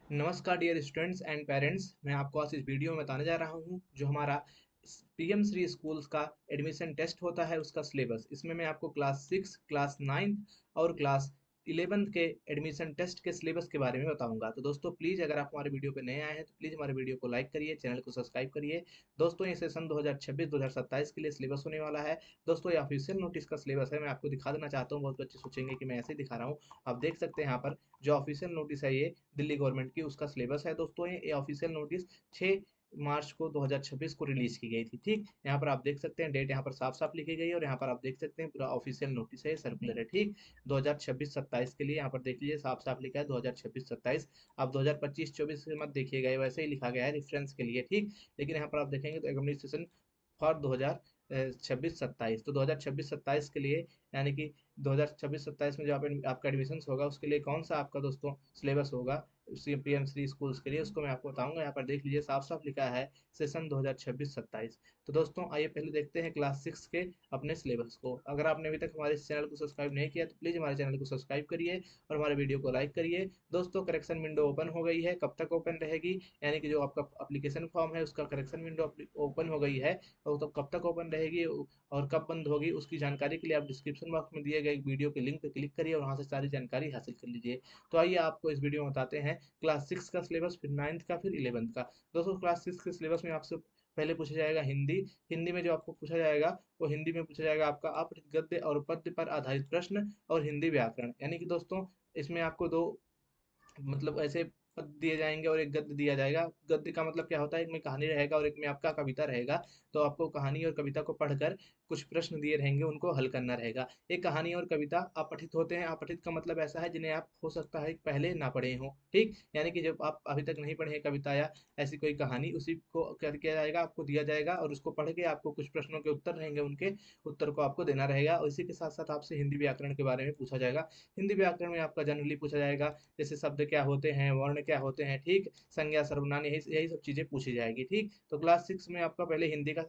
नमस्कार dear students and parents. मैं आपको आज इस वीडियो में बताने जा रहा हूं जो हमारा पीएम श्री स्कूल्स का एडमिशन टेस्ट होता है उसका सिलेबस। इसमें मैं आपको क्लास 6, क्लास 9 और क्लास 11 के एडमिशन टेस्ट के सिलेबस के बारे में बताऊंगा। तो दोस्तों प्लीज़ अगर आप हमारे वीडियो पे नए आए हैं तो प्लीज़ हमारे वीडियो को लाइक करिए, चैनल को सब्सक्राइब करिए। दोस्तों ये सेशन 2026-2027 के लिए सिलेबस होने वाला है। दोस्तों ये ऑफिशियल नोटिस का सिलेबस है। मैं आपको दिखा देना चाहता हूँ, बहुत बच्चे सोचेंगे कि मैं ऐसे ही दिखा रहा हूँ। आप देख सकते हैं यहाँ पर जो ऑफिशियल नोटिस है ये दिल्ली गवर्नमेंट की उसका सिलेबस है। दोस्तों ये ऑफिशियल नोटिस 6 मार्च को 2026 को रिलीज की गई थी। ठीक, यहाँ पर आप देख सकते हैं डेट यहाँ पर साफ साफ लिखी गई है और यहाँ पर आप देख सकते हैं पूरा ऑफिशियल नोटिस है, सर्कुलर है। ठीक, 2026-27 के लिए यहाँ पर देख लीजिए साफ साफ लिखा है 2026-27। आप 2025-24 से मत देखिएगा, वैसे ही लिखा गया है रेफरेंस के लिए। ठीक, लेकिन यहाँ पर आप देखेंगे तो एडमिनिस्ट्रेशन फॉर 2026-27, तो 2026-27 के लिए यानी कि 2026-27 में जो आपका एडमिशन होगा उसके लिए कौन सा आपका दोस्तों सिलेबस होगा पीएम श्री स्कूल्स के लिए, उसको मैं आपको बताऊंगा। यहाँ पर देख लीजिए साफ साफ लिखा है सेशन 2026-27। तो दोस्तों आइए पहले देखते हैं क्लास 6 के अपने सिलेबस को। अगर आपने अभी तक हमारे इस चैनल को सब्सक्राइब नहीं किया तो प्लीज़ हमारे चैनल को सब्सक्राइब करिए और हमारे वीडियो को लाइक करिए। दोस्तों करेक्शन विंडो ओपन हो गई है, कब तक ओपन रहेगी, यानी कि जो आपका अप्लीकेशन फॉर्म है उसका करेक्शन विंडो ओपन हो गई है, और तो कब तक ओपन रहेगी और कब बंद होगी उसकी जानकारी के लिए आप डिस्क्रिप्शन बॉक्स में दिए गए वीडियो के लिंक पर क्लिक करिए और वहाँ से सारी जानकारी हासिल कर लीजिए। तो आइए आपको इस वीडियो में बताते हैं क्लास 6 का सिलेबस, फिर 9th का, फिर 11th का। दोस्तों क्लास 6 के सिलेबस में आपसे पहले पूछा जाएगा हिंदी। हिंदी में जो आपको पूछा जाएगा वो हिंदी में पूछा जाएगा आपका अपठित गद्य और पद्य पर आधारित प्रश्न और हिंदी व्याकरण। यानी कि दोस्तों इसमें आपको दो मतलब ऐसे पद दिए जाएंगे और एक गद्य दिया जाएगा। गद्य का मतलब क्या होता है, एक में कहानी रहेगा और एक में आपका कविता रहेगा। तो आपको कहानी और कविता को पढ़कर कुछ प्रश्न दिए रहेंगे, उनको हल करना रहेगा। एक कहानी और कविता अपठित होते हैं। अपठित का मतलब ऐसा है जिन्हें आप हो सकता है पहले ना पढ़े हो। ठीक, यानी कि जब आप अभी तक नहीं पढ़े हैं कविता या ऐसी कोई कहानी, उसी को क्या किया जाएगा, आपको दिया जाएगा और उसको पढ़ के आपको कुछ प्रश्नों के उत्तर रहेंगे, उनके उत्तर को आपको देना रहेगा। और इसी के साथ साथ आपसे हिंदी व्याकरण के बारे में पूछा जाएगा। हिंदी व्याकरण में आपका जनरली पूछा जाएगा जैसे शब्द क्या होते हैं, वर्ण क्या होते हैं, ठीक, संज्ञा सर्वनाम, यही यही सब चीजें पूछी जाएगी। ठीक, तो क्लास 6 में आपका पहले हिंदी का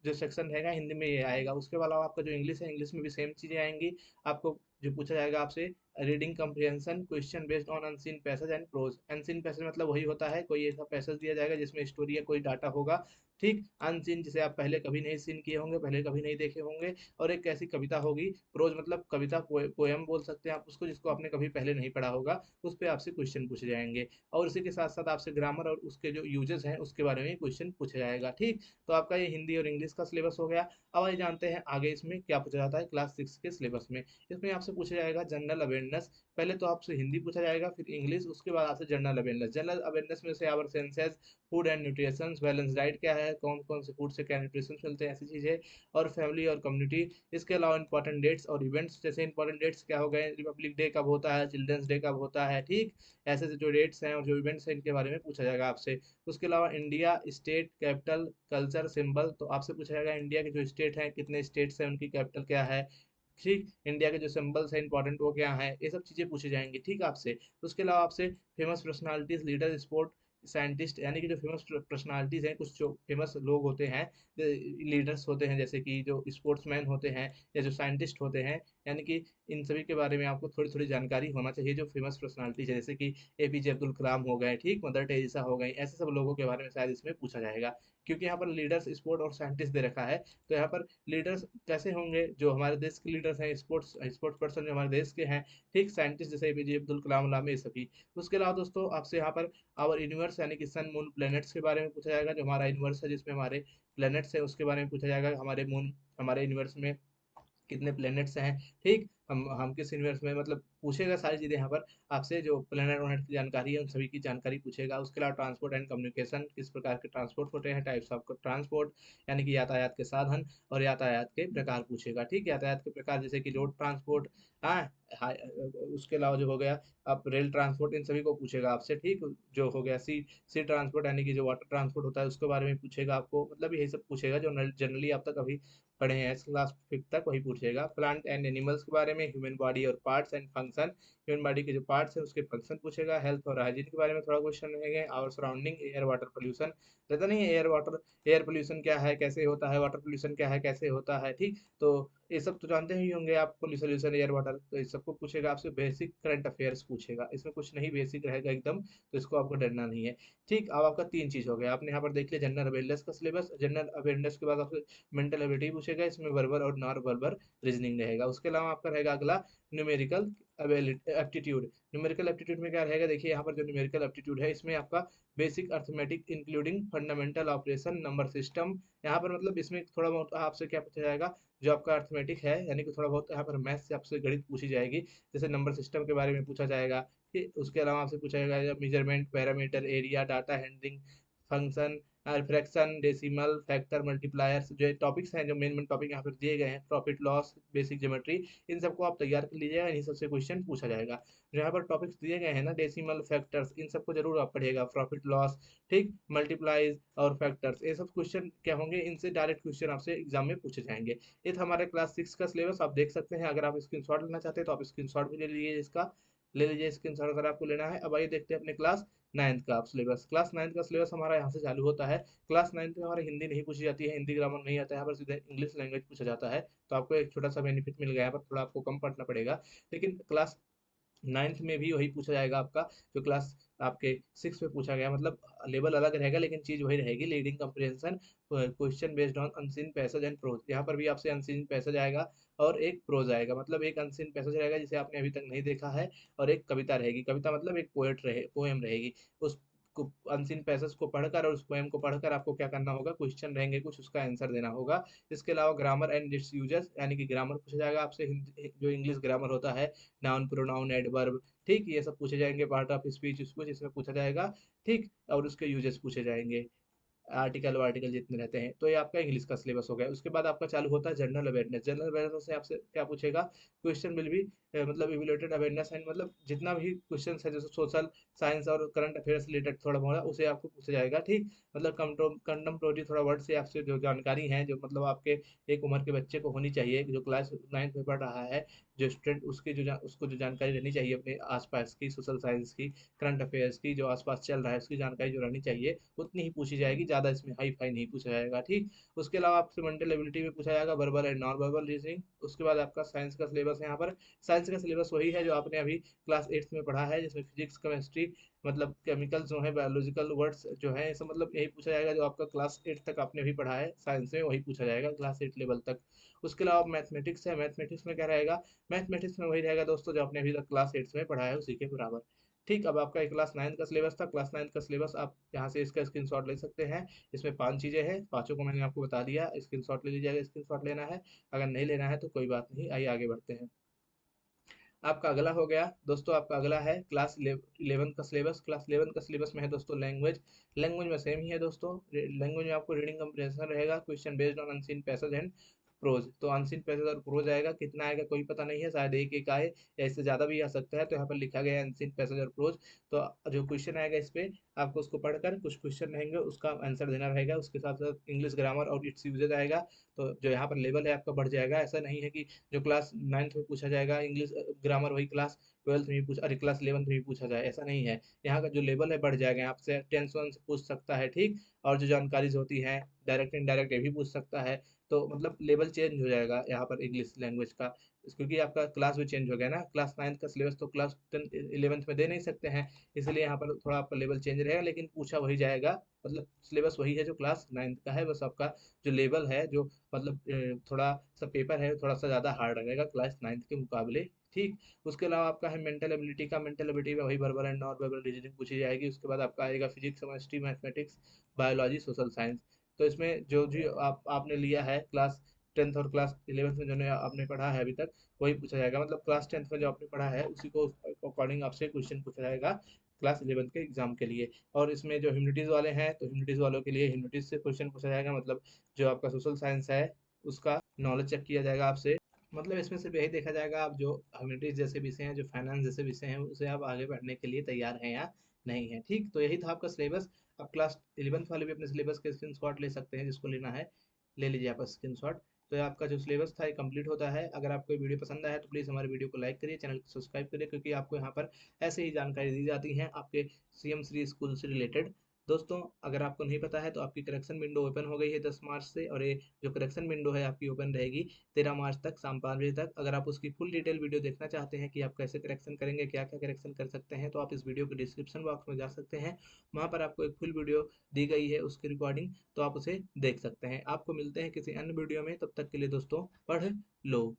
जो सेक्शन रहेगा हिंदी में ये आएगा। उसके अलावा आपका जो इंग्लिश है, इंग्लिश में भी सेम चीजें आएंगी। आपको जो पूछा जाएगा आपसे reading comprehension question based on unseen passage and prose. Unseen passage मतलब वही होता है कोई ऐसा पैसेज दिया जाएगा जिसमें स्टोरी या कोई डाटा होगा। ठीक, अनसीन जिसे आप पहले कभी नहीं सीन किए होंगे, पहले कभी नहीं देखे होंगे। और एक ऐसी कविता होगी, प्रोज मतलब कविता, पोएम बोल सकते हैं आप उसको, जिसको आपने कभी पहले नहीं पढ़ा होगा। उस पर आपसे क्वेश्चन पूछे जाएंगे और इसी के साथ साथ आपसे ग्रामर और उसके जो यूजेस हैं उसके बारे में क्वेश्चन पूछा जाएगा। ठीक, तो आपका ये हिंदी और इंग्लिश का सिलेबस हो गया। अब आइए जानते हैं आगे इसमें क्या पूछा जाता है क्लास 6 के सिलेबस में। इसमें आपसे पूछा जाएगा जनरल अवेयरनेस। पहले तो आपसे हिंदी पूछा जाएगा, फिर इंग्लिश, उसके बाद आपसे जनरल अवेयरनेस। जनरल अवेयरनेस में से our senses, food and nutrition, balance diet क्या है, कौन कौन से फूड से क्या न्यूट्रिशन मिलते हैं, ऐसी चीजें, और फैमिली और कम्युनिटी। इसके अलावा इंपॉर्टेंट डेट्स और इवेंट्स, जैसे इंपॉर्टेंट डेट्स क्या हो गए, रिपब्लिक डे कब होता है, चिल्ड्रंस डे कब होता है। ठीक, ऐसे जो डेट्स हैं और जो इवेंट्स हैं इनके बारे में पूछा जाएगा आपसे। उसके अलावा India, state, capital, culture, symbol, तो आपसे पूछा जाएगा इंडिया के जो स्टेट हैं, कितने स्टेट्स हैं, उनकी कैपिटल क्या है। ठीक, इंडिया के जो सिंबल्स हैं इंपॉर्टेंट वो क्या है, ये सब चीजें पूछी जाएंगी। ठीक, आपसे उसके अलावा आपसे famous personalities, leader, sport, scientist, यानी कि जो फेमस पर्सनालिटीज हैं, कुछ जो फेमस लोग होते हैं, लीडर्स होते हैं, जैसे कि जो स्पोर्ट्समैन होते हैं या जो साइंटिस्ट होते हैं, यानी कि इन सभी के बारे में आपको थोड़ी थोड़ी जानकारी होना चाहिए। जो फेमस पर्सनालिटीज है जैसे कि एपीजे अब्दुल कलाम हो गए, ठीक, मदर टेरेसा हो गई, ऐसे सब लोगों के बारे में शायद इसमें पूछा जाएगा। क्योंकि यहाँ पर लीडर्स, स्पोर्ट और साइंटिस्ट दे रखा है, तो यहाँ पर लीडर्स कैसे होंगे, जो हमारे देश के लीडर्स हैं, स्पोर्ट्स पर्सन जो हमारे देश के हैं। ठीक, साइंटिस्ट जैसे एपीजे अब्दुल कलाम, ये सभी। उसके अलावा दोस्तों आपसे यहाँ पर आवर यूनिवर्स यानी कि सन, मून, प्लैनेट्स के बारे में पूछा जाएगा। जो हमारा यूनिवर्स है जिसमें हमारे प्लैनेट्स है उसके बारे में पूछा जाएगा। हमारे मून, हमारे यूनिवर्स में कितने प्लैनेट्स हैं। ठीक, हम किस यूनिवर्स में, मतलब पूछेगा सारी चीज़ें यहाँ पर आपसे। जो प्लैनेट वैनेट की जानकारी है उन सभी की जानकारी पूछेगा। उसके अलावा ट्रांसपोर्ट एंड कम्युनिकेशन, किस प्रकार के ट्रांसपोर्ट होते हैं, टाइप्स ऑफ ट्रांसपोर्ट, यानी कि यातायात के साधन और यातायात के प्रकार पूछेगा। ठीक, यातायात के प्रकार जैसे कि रोड ट्रांसपोर्ट, हाँ, उसके अलावा जो हो गया आप रेल ट्रांसपोर्ट, इन सभी को पूछेगा आपसे। ठीक, जो हो गया सी सी ट्रांसपोर्ट यानी कि जो वाटर ट्रांसपोर्ट होता है उसके बारे में पूछेगा आपको। मतलब यही सब पूछेगा जो जनरली आप तक अभी पढ़े हैं क्लास 5 तक, वही पूछेगा। प्लांट एंड एनिमल्स के बारे में, ह्यूमन बॉडी और parts and function, human body के जो पार्ट्स हैं उसके फंक्शन पूछेगा। हेल्थ और हाइजीन के बारे में थोड़ा क्वेश्चन रहेंगे। और सराउंडिंग, एयर वाटर पोल्यूशन रहता नहीं है, एयर पोल्यूशन क्या है, कैसे होता है, वाटर पोल्यूशन क्या है, कैसे होता है। ठीक, तो ये सब तो जानते ही होंगे आप, सोल्यूशन, एयर वाटर, तो इस सबको पूछेगा आपसे, बेसिक करंट अफेयर्स पूछेगा, इसमें कुछ नहीं, बेसिक रहेगा एकदम, तो इसको आपको डरना नहीं है। ठीक, अब आपका 3 चीज हो गया, आपने यहाँ पर देख लिया जनरल अवेयरनेस का सिलेबस। जनरल अवेयरनेस के बाद आपसे मेंटल एबिलिटी पूछेगा, इसमें वर्बल और नॉन वर्बल रीजनिंग रहेगा। उसके अलावा आपका रहेगा अगला न्यूमेरिकल एप्टीट्यूड। न्यूमेरिकल एप्टीट्यूड में क्या रहेगा, देखिए यहाँ पर जो न्यूमेरिकल एप्टीट्यूड है, इसमें आपका basic arithmetic including fundamental operation number system. यहाँ पर मतलब इसमें थोड़ा बहुत आपसे क्या पूछा जाएगा, जो आपका अर्थमेटिक है, यानी कि थोड़ा बहुत यहाँ पर मैथ से आपसे गणित पूछी जाएगी, जैसे नंबर सिस्टम के बारे में पूछा जाएगा। ठीक, उसके अलावा आपसे पूछा जाएगा measurement, parameter, area, data handling, function, fraction, decimal, factor, multipliers, जो टॉपिक्स हैं, जो मेन मेन टॉपिक यहाँ पर दिए गए हैं, प्रॉफिट लॉस, बेसिक ज्योमेट्री, इन सबको आप तैयार कर लीजिएगा, इन्हीं सबसे क्वेश्चन पूछा जाएगा। जो यहाँ पर टॉपिक्स दिए गए हैं ना, डेसिमल, फैक्टर्स, इन सबको जरूर आप पढ़िएगा, प्रॉफिट लॉस, ठीक, मल्टीप्लाइज और फैक्टर्स, ये सब क्वेश्चन क्या होंगे, इनसे डायरेक्ट क्वेश्चन आपसे एग्जाम में पूछे जाएंगे। ये था हमारे क्लास 6 का सिलेबस, आप देख सकते हैं। अगर आप स्क्रीनशॉट लेना चाहते हैं तो आप स्क्रीनशॉट भी ले लीजिए, इसका ले लीजिए स्क्रीनशॉट अगर आपको लेना है। अब आइए देखते हैं अपने क्लास 9th का आप सिलेबस। क्लास 9th का सिलेबस हमारा यहाँ से चालू होता है। क्लास 9th में हमारी हिंदी नहीं पूछी जाती है, हिंदी ग्रामर नहीं आता है, यहाँ पर सीधे इंग्लिश लैंग्वेज पूछा जाता है। तो आपको एक छोटा सा बेनिफिट मिल गया, यहाँ पर थोड़ा आपको कम पढ़ना पड़ेगा। लेकिन क्लास 9th में भी वही पूछा जाएगा आपका, जो क्लास आपके 6 में पूछा गया, मतलब लेवल अलग रहेगा लेकिन चीज वही रहेगी, reading comprehension, question based on unseen passage and prose. यहाँ पर भी आपसे अनसीन पैसेज आएगा और एक प्रोज आएगा, मतलब एक अनसीन पैसेज रहेगा जिसे आपने अभी तक नहीं देखा है, और एक कविता रहेगी। कविता मतलब एक पोएम रहेगी। उस अनसीन पैसेज को पढ़कर और उस पोएम को पढ़कर आपको क्या करना होगा, क्वेश्चन रहेंगे कुछ, उसका आंसर देना होगा। इसके अलावा ग्रामर एंड इट्स यूजेस, यानी कि ग्रामर पूछा जाएगा आपसे, जो इंग्लिश ग्रामर होता है, नाउन, प्रोनाउन, एडवर्ब, ठीक, ये सब पूछे जाएंगे। पार्ट ऑफ स्पीच उसको जिसमें पूछा जाएगा, ठीक, और उसके यूजेस पूछे जाएंगे, आर्टिकल वार्टिकल जितने रहते हैं। तो ये आपका इंग्लिश का सिलेबस हो गया। उसके बाद आपका चालू होता है जनरल अवेयरनेस। जनरल अवेयरनेस से आपसे क्या पूछेगा, क्वेश्चन विल बी मतलब इवैल्यूएटेड अवेयरनेस एंड, मतलब जितना भी क्वेश्चन है जैसे सोशल साइंस और करंट अफेयर्स रिलेटेड थोड़ा बहुत उसे आपको पूछा जाएगा। ठीक, मतलब कंटम्प्रोरी थोड़ा वर्ड से आपसे जो जानकारी है, जो मतलब आपके एक उम्र के बच्चे को होनी चाहिए, जो क्लास 9th में पढ़ रहा है, जो स्टूडेंट, उसकी उसको जो जानकारी रहनी चाहिए अपने आसपास की, सोशल साइंस की, करंट अफेयर्स की, जो आसपास चल रहा है उसकी जानकारी जो रहनी चाहिए, उतनी ही पूछी जाएगी, ज़्यादा इसमें हाई फाई नहीं पूछा जाएगा। ठीक, उसके अलावा आपसे मेंटल एबिलिटी में पूछा जाएगा, verbal and non verbal reasoning. उसके बाद आपका साइंस का सिलेबस है। यहाँ पर साइंस का सिलेबस वही है जो आपने अभी क्लास 8th में पढ़ा है, जिसमें फिजिक्स, केमिस्ट्री, मतलब केमिकल जो है, बायोलॉजिकल वर्ड्स जो है, सब मतलब यही पूछा जाएगा जो आपका क्लास 8 तक आपने भी पढ़ा है साइंस में, वही पूछा जाएगा क्लास 8 लेवल तक। उसके अलावा मैथमेटिक्स है। मैथमेटिक्स में क्या रहेगा, मैथमेटिक्स में वही रहेगा दोस्तों जो आपने अभी तक क्लास 8 में पढ़ा है, उसी के बराबर। ठीक, अब आपका एक क्लास 9 का सिलेबस था। क्लास 9 का सिलेबस आप यहाँ से इसका स्क्रीनशॉट ले सकते हैं। इसमें 5 चीज़ें हैं, पांचों को मैंने आपको बता दिया, स्क्रीनशॉट ले लीजिएगा, स्क्रीनशॉट लेना है। अगर नहीं लेना है तो कोई बात नहीं, आइए आगे बढ़ते हैं। आपका अगला हो गया दोस्तों, आपका अगला है क्लास 11 का सिलेबस। क्लास 11 का सिलेबस में है दोस्तों लैंग्वेज। लैंग्वेज में सेम ही है दोस्तों। लैंग्वेज में आपको रीडिंग कंप्रिहेंशन रहेगा, question based on unseen passage and prose. तो अनसीन पैसेज और प्रोज आएगा, कितना आएगा कोई पता नहीं है, शायद एक एक आए या इससे ज़्यादा भी आ सकता है। तो यहाँ पर लिखा गया है अनसीन पैसेज और प्रोज। तो जो क्वेश्चन आएगा इस पे आपको उसको पढ़कर कुछ क्वेश्चन रहेंगे, उसका आंसर देना रहेगा। उसके साथ साथ इंग्लिश ग्रामर और इट्स यूजेज आएगा। तो जो यहाँ पर लेवल है आपका बढ़ जाएगा। ऐसा नहीं है कि जो क्लास 9th में पूछा जाएगा इंग्लिश ग्रामर, वही क्लास 12th में भी पूछ, अरे क्लास 11th में भी पूछा जाए, ऐसा नहीं है। यहाँ का जो लेवल है बढ़ जाएगा, आपसे टेंस वन से पूछ सकता है। ठीक, और जो जानकारी होती है डायरेक्ट इनडायरेक्ट ये भी पूछ सकता है। तो मतलब लेवल चेंज हो जाएगा यहाँ पर इंग्लिश लैंग्वेज का, क्योंकि आपका क्लास भी चेंज हो गया ना। क्लास 9th का सिलेबस तो क्लास 10 11th में दे नहीं सकते हैं, इसलिए यहाँ पर थोड़ा आपका लेवल चेंज रहेगा, लेकिन पूछा वही जाएगा। मतलब सिलेबस वही है जो क्लास 9th का है, बस आपका जो लेवल है, जो मतलब थोड़ा सा पेपर है, थोड़ा सा ज़्यादा हार्ड रहेगा क्लास 9th के मुकाबले। ठीक, उसके अलावा आपका है मेंटल एबिलिटी का। मेंटल एबिलिटी में वही verbal and non verbal reasoning पूछी जाएगी। उसके बाद आपका आएगा physics, chemistry, mathematics, biology, social science. तो इसमें जो जो आपने लिया है क्लास 10th और क्लास 11th में, जो आपने पढ़ा है अभी तक, वही पूछा जाएगा। मतलब क्लास 10th में जो आपने पढ़ा है उसी को अकॉर्डिंग आपसे क्वेश्चन पूछा जाएगा क्लास 11th के एग्जाम के लिए। और इसमें जो ह्यूमनिटीज़ वाले हैं, तो ह्यूमनिटीज़ वालों के लिए ह्यूमनिटीज़ से क्वेश्चन पूछा जाएगा। मतलब जो आपका सोशल साइंस है उसका नॉलेज चेक किया जाएगा आपसे। मतलब इसमें सिर्फ यही देखा जाएगा आप जो ह्यूमैनिटीज जैसे विषय हैं, जो फाइनेंस जैसे विषय हैं, उसे आप आगे बढ़ने के लिए तैयार हैं या नहीं है। ठीक, तो यही था आपका सिलेबस। अब क्लास 11th वाले भी अपने सिलेबस के स्क्रीनशॉट ले सकते हैं, जिसको लेना है ले लीजिए आप स्क्रीनशॉट। तो ये आपका जो सिलेबस था ये कंप्लीट होता है। अगर आपको ये वीडियो पसंद आया तो प्लीज़ हमारे वीडियो को लाइक करिए, चैनल को सब्सक्राइब करिए, क्योंकि आपको यहाँ पर ऐसे ही जानकारी दी जाती हैं आपके CM श्री स्कूल से रिलेटेड। दोस्तों अगर आपको नहीं पता है तो आपकी करेक्शन विंडो ओपन हो गई है 10 मार्च से, और ये जो करेक्शन विंडो है आपकी ओपन रहेगी 13 मार्च तक शाम 5 बजे तक। अगर आप उसकी फुल डिटेल वीडियो देखना चाहते हैं कि आप कैसे करेक्शन करेंगे, क्या क्या करेक्शन कर सकते हैं, तो आप इस वीडियो के डिस्क्रिप्शन बॉक्स में जा सकते हैं। वहाँ पर आपको एक फुल वीडियो दी गई है उसकी रिकॉर्डिंग, तो आप उसे देख सकते हैं। आपको मिलते हैं किसी अन्य वीडियो में, तब तक के लिए दोस्तों पढ़ लो।